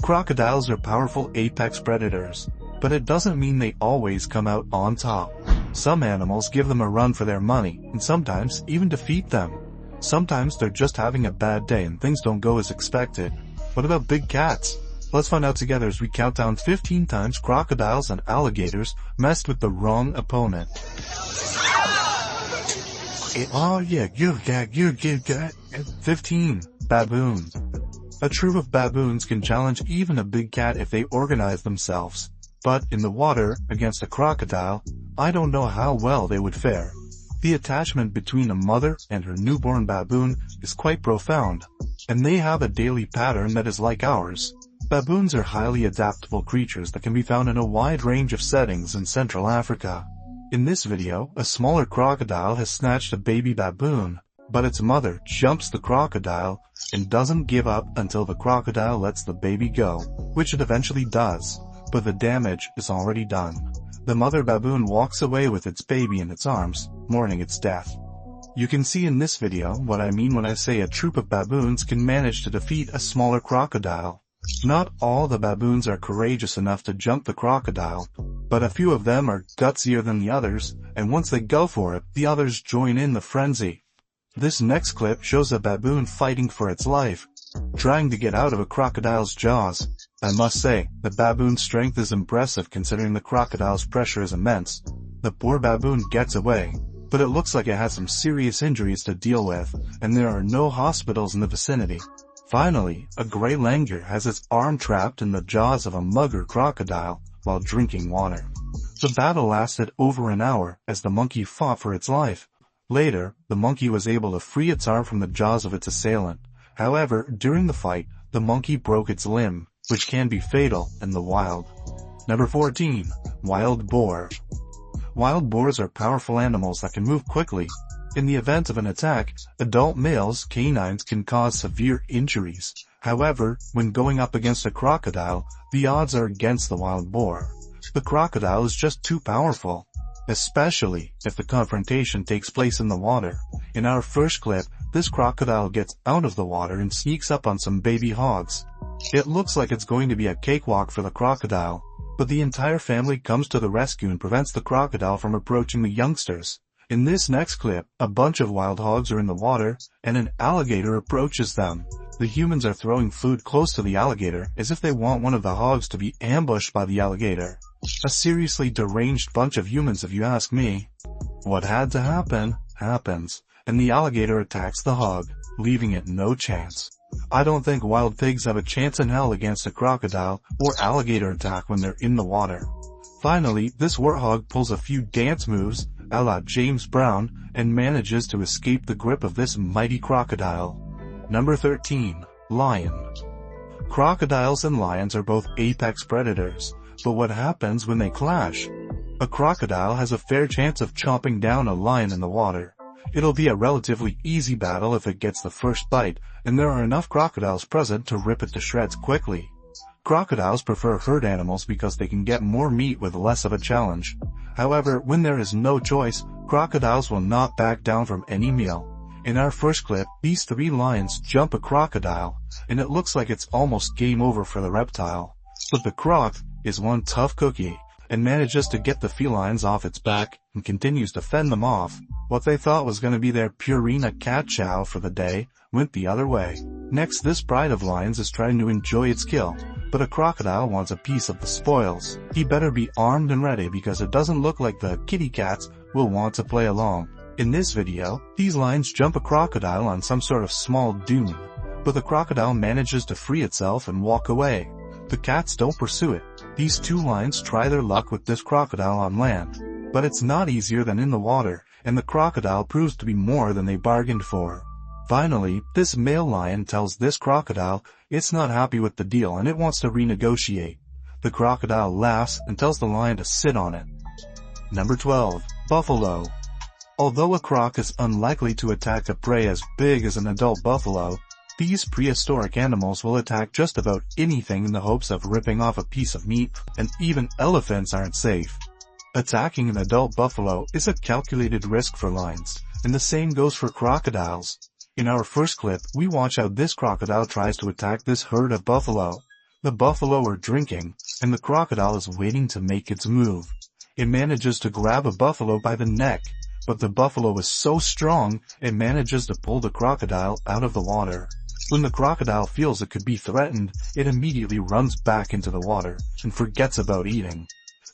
Crocodiles are powerful apex predators, but it doesn't mean they always come out on top. Some animals give them a run for their money, and sometimes even defeat them. Sometimes they're just having a bad day and things don't go as expected. What about big cats? Let's find out together as we count down 15 times crocodiles and alligators messed with the wrong opponent. Oh yeah, you got 15. Baboons. A troop of baboons can challenge even a big cat if they organize themselves. But in the water, against a crocodile, I don't know how well they would fare. The attachment between a mother and her newborn baboon is quite profound, and they have a daily pattern that is like ours. Baboons are highly adaptable creatures that can be found in a wide range of settings in Central Africa. In this video, a smaller crocodile has snatched a baby baboon, but its mother jumps the crocodile and doesn't give up until the crocodile lets the baby go, which it eventually does, but the damage is already done. The mother baboon walks away with its baby in its arms, mourning its death. You can see in this video what I mean when I say a troop of baboons can manage to defeat a smaller crocodile. Not all the baboons are courageous enough to jump the crocodile, but a few of them are gutsier than the others, and once they go for it, the others join in the frenzy. This next clip shows a baboon fighting for its life, trying to get out of a crocodile's jaws. I must say, the baboon's strength is impressive considering the crocodile's pressure is immense. The poor baboon gets away, but it looks like it has some serious injuries to deal with, and there are no hospitals in the vicinity. Finally, a gray langur has its arm trapped in the jaws of a mugger crocodile while drinking water. The battle lasted over an hour as the monkey fought for its life. Later, the monkey was able to free its arm from the jaws of its assailant. However, during the fight, the monkey broke its limb, which can be fatal in the wild. Number 14. Wild boar. Wild boars are powerful animals that can move quickly. In the event of an attack, adult males' canines can cause severe injuries. However, when going up against a crocodile, the odds are against the wild boar. The crocodile is just too powerful, especially if the confrontation takes place in the water. In our first clip, this crocodile gets out of the water and sneaks up on some baby hogs. It looks like it's going to be a cakewalk for the crocodile, but the entire family comes to the rescue and prevents the crocodile from approaching the youngsters. In this next clip, a bunch of wild hogs are in the water, and an alligator approaches them. The humans are throwing food close to the alligator as if they want one of the hogs to be ambushed by the alligator. A seriously deranged bunch of humans if you ask me. What had to happen, happens, and the alligator attacks the hog, leaving it no chance. I don't think wild pigs have a chance in hell against a crocodile or alligator attack when they're in the water. Finally, this warthog pulls a few dance moves, a la James Brown, and manages to escape the grip of this mighty crocodile. Number 13. Lion. Crocodiles and lions are both apex predators, but what happens when they clash? A crocodile has a fair chance of chopping down a lion in the water. It'll be a relatively easy battle if it gets the first bite, and there are enough crocodiles present to rip it to shreds quickly. Crocodiles prefer herd animals because they can get more meat with less of a challenge. However, when there is no choice, crocodiles will not back down from any meal. In our first clip, these three lions jump a crocodile, and it looks like it's almost game over for the reptile. But the croc is one tough cookie, and manages to get the felines off its back, and continues to fend them off. What they thought was going to be their Purina cat chow for the day, went the other way. Next, this pride of lions is trying to enjoy its kill, but a crocodile wants a piece of the spoils. He better be armed and ready because it doesn't look like the kitty cats will want to play along. In this video, these lions jump a crocodile on some sort of small dune, but the crocodile manages to free itself and walk away. The cats don't pursue it. These two lions try their luck with this crocodile on land, but it's not easier than in the water, and the crocodile proves to be more than they bargained for. Finally, this male lion tells this crocodile it's not happy with the deal and it wants to renegotiate. The crocodile laughs and tells the lion to sit on it. Number 12. Buffalo. Although a croc is unlikely to attack a prey as big as an adult buffalo, these prehistoric animals will attack just about anything in the hopes of ripping off a piece of meat, and even elephants aren't safe. Attacking an adult buffalo is a calculated risk for lions, and the same goes for crocodiles. In our first clip, we watch how this crocodile tries to attack this herd of buffalo. The buffalo are drinking, and the crocodile is waiting to make its move. It manages to grab a buffalo by the neck, but the buffalo is so strong, it manages to pull the crocodile out of the water. When the crocodile feels it could be threatened, it immediately runs back into the water, and forgets about eating.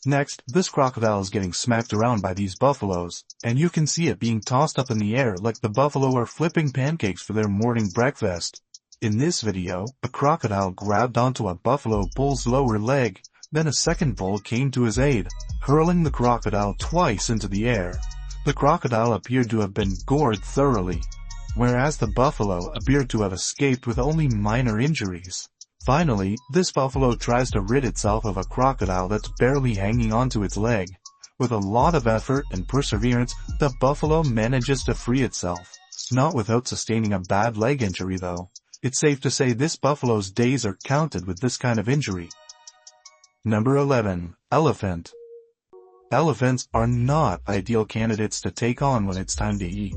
Next, this crocodile is getting smacked around by these buffaloes, and you can see it being tossed up in the air like the buffalo are flipping pancakes for their morning breakfast. In this video, a crocodile grabbed onto a buffalo bull's lower leg, then a second bull came to his aid, hurling the crocodile twice into the air. The crocodile appeared to have been gored thoroughly, whereas the buffalo appeared to have escaped with only minor injuries. Finally, this buffalo tries to rid itself of a crocodile that's barely hanging onto its leg. With a lot of effort and perseverance, the buffalo manages to free itself. Not without sustaining a bad leg injury though. It's safe to say this buffalo's days are counted with this kind of injury. Number 11. Elephant. Elephants are not ideal candidates to take on when it's time to eat.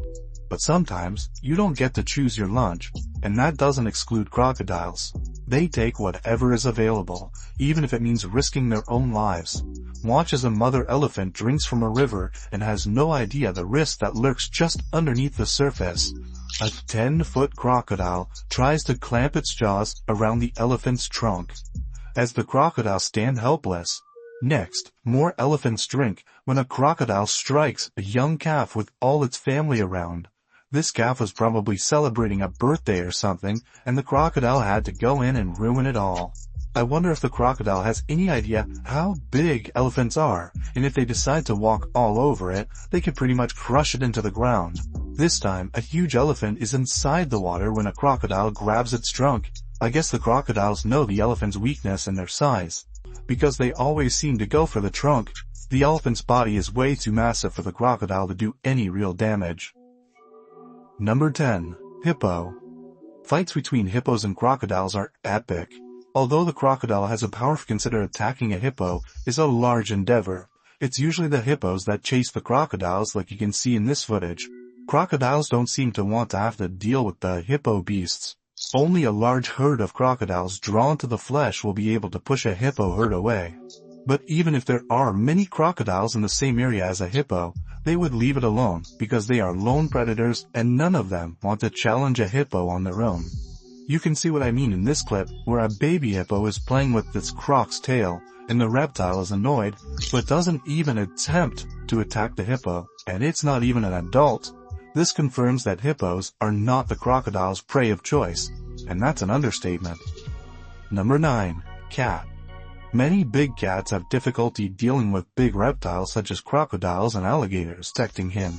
But sometimes, you don't get to choose your lunch, and that doesn't exclude crocodiles. They take whatever is available, even if it means risking their own lives. Watch as a mother elephant drinks from a river and has no idea the risk that lurks just underneath the surface. A 10-foot crocodile tries to clamp its jaws around the elephant's trunk, as the crocodile stands helpless. Next, more elephants drink when a crocodile strikes a young calf with all its family around. This calf was probably celebrating a birthday or something, and the crocodile had to go in and ruin it all. I wonder if the crocodile has any idea how big elephants are, and if they decide to walk all over it, they could pretty much crush it into the ground. This time, a huge elephant is inside the water when a crocodile grabs its trunk. I guess the crocodiles know the elephant's weakness and their size, because they always seem to go for the trunk. The elephant's body is way too massive for the crocodile to do any real damage. Number 10. Hippo. Fights between hippos and crocodiles are epic. Although the crocodile has a power to consider attacking a hippo is a large endeavor. It's usually the hippos that chase the crocodiles like you can see in this footage. Crocodiles don't seem to want to have to deal with the hippo beasts. Only a large herd of crocodiles drawn to the flesh will be able to push a hippo herd away. But even if there are many crocodiles in the same area as a hippo, they would leave it alone because they are lone predators and none of them want to challenge a hippo on their own. You can see what I mean in this clip where a baby hippo is playing with its croc's tail and the reptile is annoyed but doesn't even attempt to attack the hippo, and it's not even an adult. This confirms that hippos are not the crocodile's prey of choice, and that's an understatement. Number 9. Cat. Many big cats have difficulty dealing with big reptiles such as crocodiles and alligators protecting him.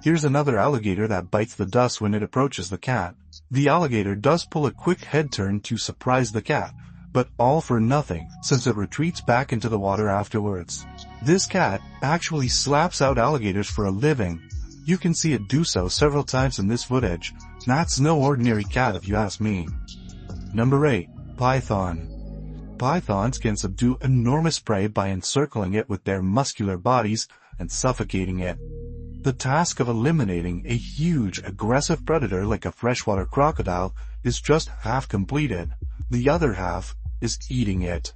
Here's another alligator that bites the dust when it approaches the cat. The alligator does pull a quick head turn to surprise the cat, but all for nothing since it retreats back into the water afterwards. This cat actually slaps out alligators for a living. You can see it do so several times in this footage. That's no ordinary cat if you ask me. Number 8. Python. Pythons can subdue enormous prey by encircling it with their muscular bodies and suffocating it. The task of eliminating a huge, aggressive predator like a freshwater crocodile is just half completed. The other half is eating it.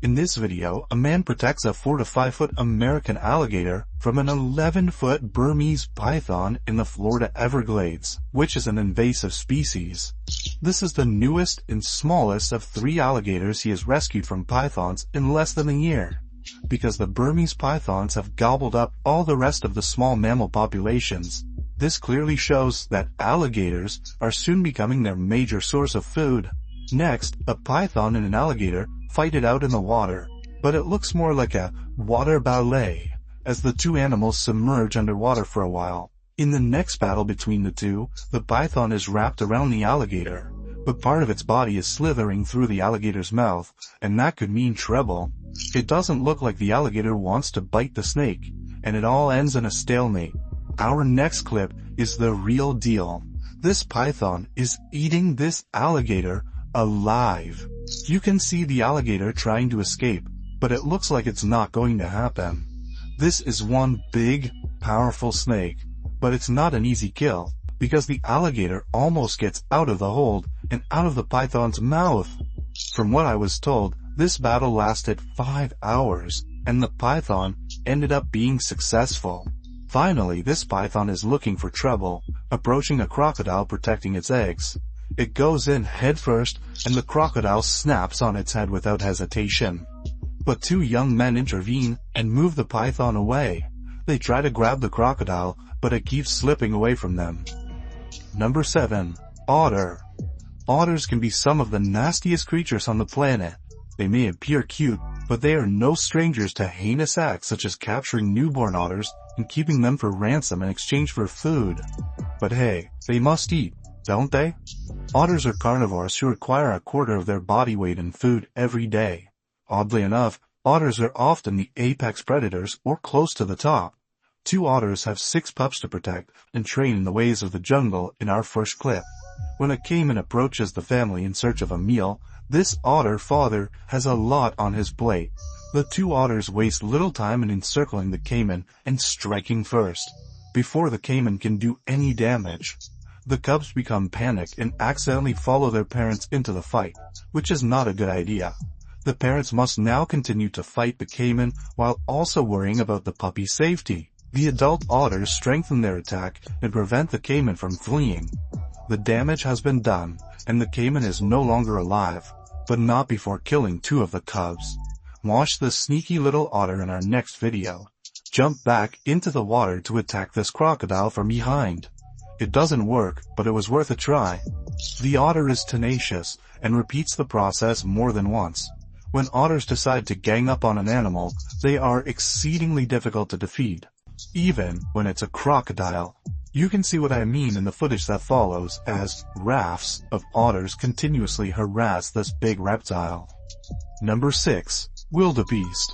In this video, a man protects a 4 to 5 foot American alligator from an 11-foot Burmese python in the Florida Everglades, which is an invasive species. This is the newest and smallest of 3 alligators he has rescued from pythons in less than a year. Because the Burmese pythons have gobbled up all the rest of the small mammal populations. This clearly shows that alligators are soon becoming their major source of food. Next, a python and an alligator fight it out in the water, but it looks more like a water ballet, as the two animals submerge underwater for a while. In the next battle between the two, the python is wrapped around the alligator, but part of its body is slithering through the alligator's mouth, and that could mean trouble. It doesn't look like the alligator wants to bite the snake, and it all ends in a stalemate. Our next clip is the real deal. This python is eating this alligator alive. You can see the alligator trying to escape, but it looks like it's not going to happen. This is one big, powerful snake, but it's not an easy kill, because the alligator almost gets out of the hold and out of the python's mouth. From what I was told, this battle lasted 5 hours, and the python ended up being successful. Finally, this python is looking for trouble, approaching a crocodile protecting its eggs. It goes in head first, and the crocodile snaps on its head without hesitation. But two young men intervene and move the python away. They try to grab the crocodile, but it keeps slipping away from them. Number 7. Otter. Otters can be some of the nastiest creatures on the planet. They may appear cute, but they are no strangers to heinous acts such as capturing newborn otters and keeping them for ransom in exchange for food. But hey, they must eat, don't they? Otters are carnivores who require a quarter of their body weight in food every day. Oddly enough, otters are often the apex predators or close to the top. 2 otters have 6 pups to protect and train in the ways of the jungle in our first clip. When a caiman approaches the family in search of a meal, this otter father has a lot on his plate. The 2 otters waste little time in encircling the caiman and striking first, before the caiman can do any damage. The cubs become panicked and accidentally follow their parents into the fight, which is not a good idea. The parents must now continue to fight the caiman while also worrying about the puppy's safety. The adult otters strengthen their attack and prevent the caiman from fleeing. The damage has been done, and the caiman is no longer alive, but not before killing 2 of the cubs. Watch this sneaky little otter in our next video. Jump back into the water to attack this crocodile from behind. It doesn't work, but it was worth a try. The otter is tenacious and repeats the process more than once. When otters decide to gang up on an animal, they are exceedingly difficult to defeat, even when it's a crocodile. You can see what I mean in the footage that follows, as rafts of otters continuously harass this big reptile. Number 6. Wildebeest.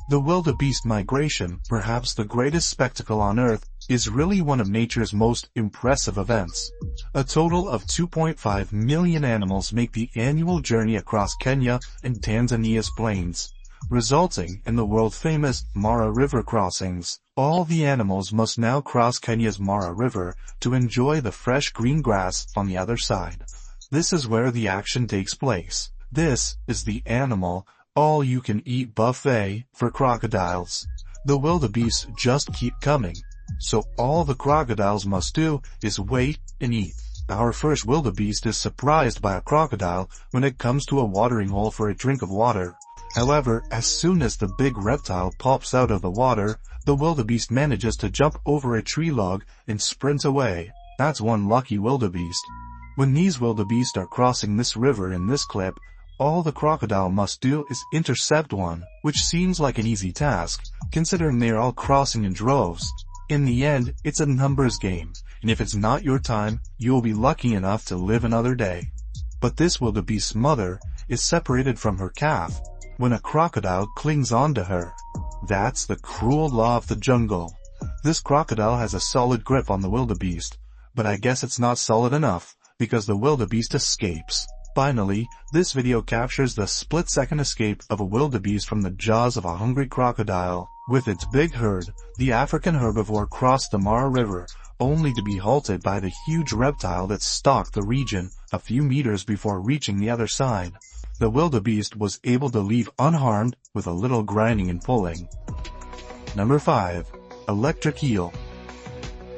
The wildebeest migration, perhaps the greatest spectacle on Earth, is really one of nature's most impressive events. A total of 2.5 million animals make the annual journey across Kenya and Tanzania's plains, resulting in the world-famous Mara River crossings. All the animals must now cross Kenya's Mara River to enjoy the fresh green grass on the other side. This is where the action takes place. This is the animal all-you-can-eat buffet for crocodiles. The wildebeest just keep coming, so all the crocodiles must do is wait and eat. Our first wildebeest is surprised by a crocodile when it comes to a watering hole for a drink of water. However, as soon as the big reptile pops out of the water, the wildebeest manages to jump over a tree log and sprint away. That's one lucky wildebeest. When these wildebeest are crossing this river in this clip, all the crocodile must do is intercept one, which seems like an easy task, considering they are all crossing in droves. In the end, it's a numbers game, and if it's not your time, you'll be lucky enough to live another day. But this wildebeest's mother is separated from her calf when a crocodile clings onto her. That's the cruel law of the jungle. This crocodile has a solid grip on the wildebeest, but I guess it's not solid enough, because the wildebeest escapes. Finally, this video captures the split-second escape of a wildebeest from the jaws of a hungry crocodile. With its big herd, the African herbivore crossed the Mara River, only to be halted by the huge reptile that stalked the region a few meters before reaching the other side. The wildebeest was able to leave unharmed with a little grinding and pulling. Number 5. Electric eel.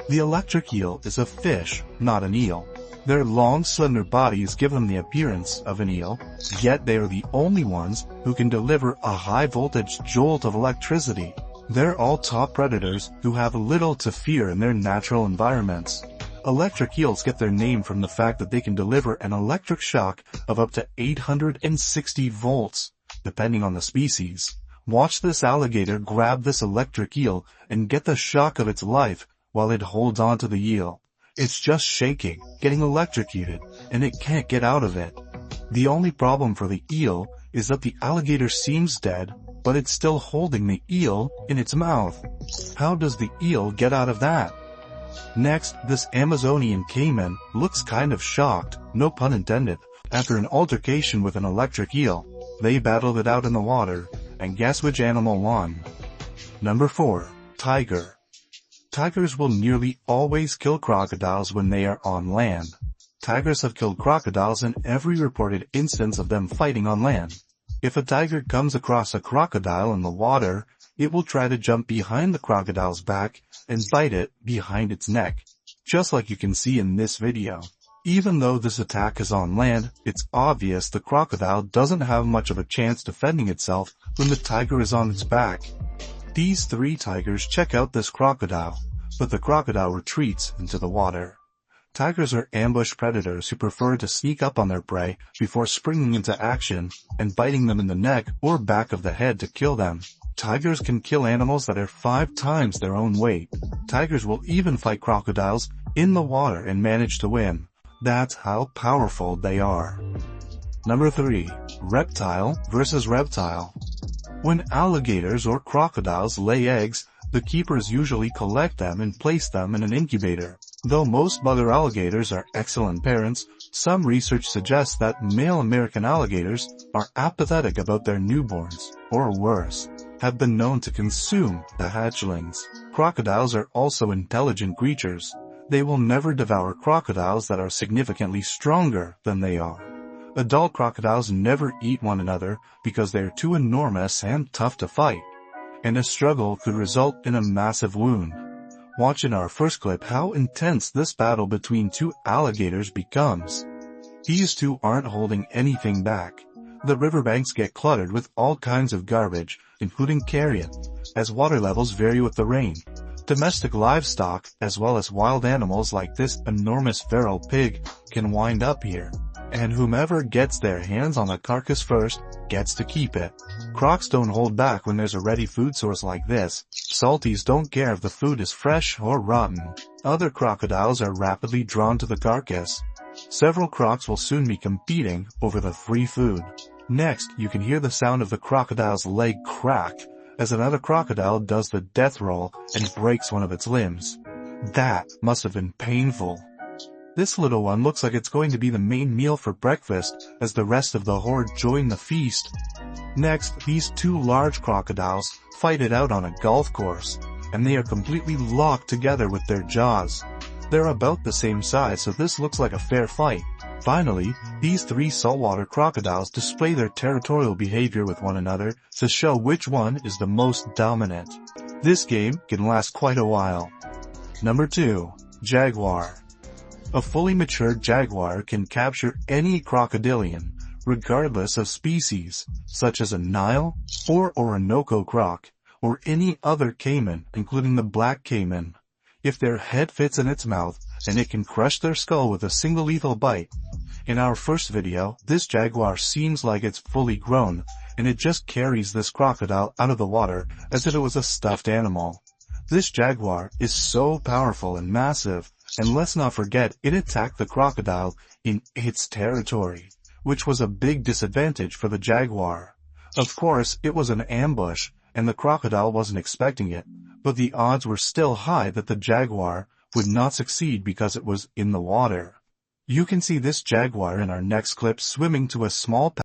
The electric eel is a fish, not an eel. Their long, slender bodies give them the appearance of an eel, yet they are the only ones who can deliver a high-voltage jolt of electricity. They're all top predators who have little to fear in their natural environments. Electric eels get their name from the fact that they can deliver an electric shock of up to 860 volts, depending on the species. Watch this alligator grab this electric eel and get the shock of its life while it holds onto the eel. It's just shaking, getting electrocuted, and it can't get out of it. The only problem for the eel is that the alligator seems dead, but it's still holding the eel in its mouth. How does the eel get out of that? Next, this Amazonian caiman looks kind of shocked, no pun intended, after an altercation with an electric eel. They battled it out in the water, and guess which animal won? Number 4. Tiger. Tigers will nearly always kill crocodiles when they are on land. Tigers have killed crocodiles in every reported instance of them fighting on land. If a tiger comes across a crocodile in the water, it will try to jump behind the crocodile's back and bite it behind its neck, just like you can see in this video. Even though this attack is on land, it's obvious the crocodile doesn't have much of a chance defending itself when the tiger is on its back. These 3 tigers check out this crocodile, but the crocodile retreats into the water. Tigers are ambush predators who prefer to sneak up on their prey before springing into action and biting them in the neck or back of the head to kill them. Tigers can kill animals that are 5 times their own weight. Tigers will even fight crocodiles in the water and manage to win. That's how powerful they are. Number 3. Reptile versus reptile. When alligators or crocodiles lay eggs, the keepers usually collect them and place them in an incubator. Though most mother alligators are excellent parents, some research suggests that male American alligators are apathetic about their newborns, or worse, have been known to consume the hatchlings. Crocodiles are also intelligent creatures. They will never devour crocodiles that are significantly stronger than they are. Adult crocodiles never eat one another because they are too enormous and tough to fight, and a struggle could result in a massive wound. Watch in our first clip how intense this battle between 2 alligators becomes. These 2 aren't holding anything back. The riverbanks get cluttered with all kinds of garbage, including carrion, as water levels vary with the rain. Domestic livestock, as well as wild animals like this enormous feral pig, can wind up here, and whomever gets their hands on the carcass first gets to keep it. Crocs don't hold back when there's a ready food source like this. Salties don't care if the food is fresh or rotten. Other crocodiles are rapidly drawn to the carcass. Several crocs will soon be competing over the free food. Next, you can hear the sound of the crocodile's leg crack as another crocodile does the death roll and breaks one of its limbs. That must have been painful. This little one looks like it's going to be the main meal for breakfast as the rest of the horde join the feast. Next, these 2 large crocodiles fight it out on a golf course, and they are completely locked together with their jaws. They're about the same size, so this looks like a fair fight. Finally, these 3 saltwater crocodiles display their territorial behavior with one another to show which one is the most dominant. This game can last quite a while. Number 2. Jaguar. A fully matured jaguar can capture any crocodilian, regardless of species, such as a Nile or Orinoco croc, or any other caiman, including the black caiman, if their head fits in its mouth, and it can crush their skull with a single lethal bite. In our first video, this jaguar seems like it's fully grown, and it just carries this crocodile out of the water as if it was a stuffed animal. This jaguar is so powerful and massive, and let's not forget it attacked the crocodile in its territory, which was a big disadvantage for the jaguar. Of course, it was an ambush, and the crocodile wasn't expecting it, but the odds were still high that the jaguar would not succeed because it was in the water. You can see this jaguar in our next clip swimming to a small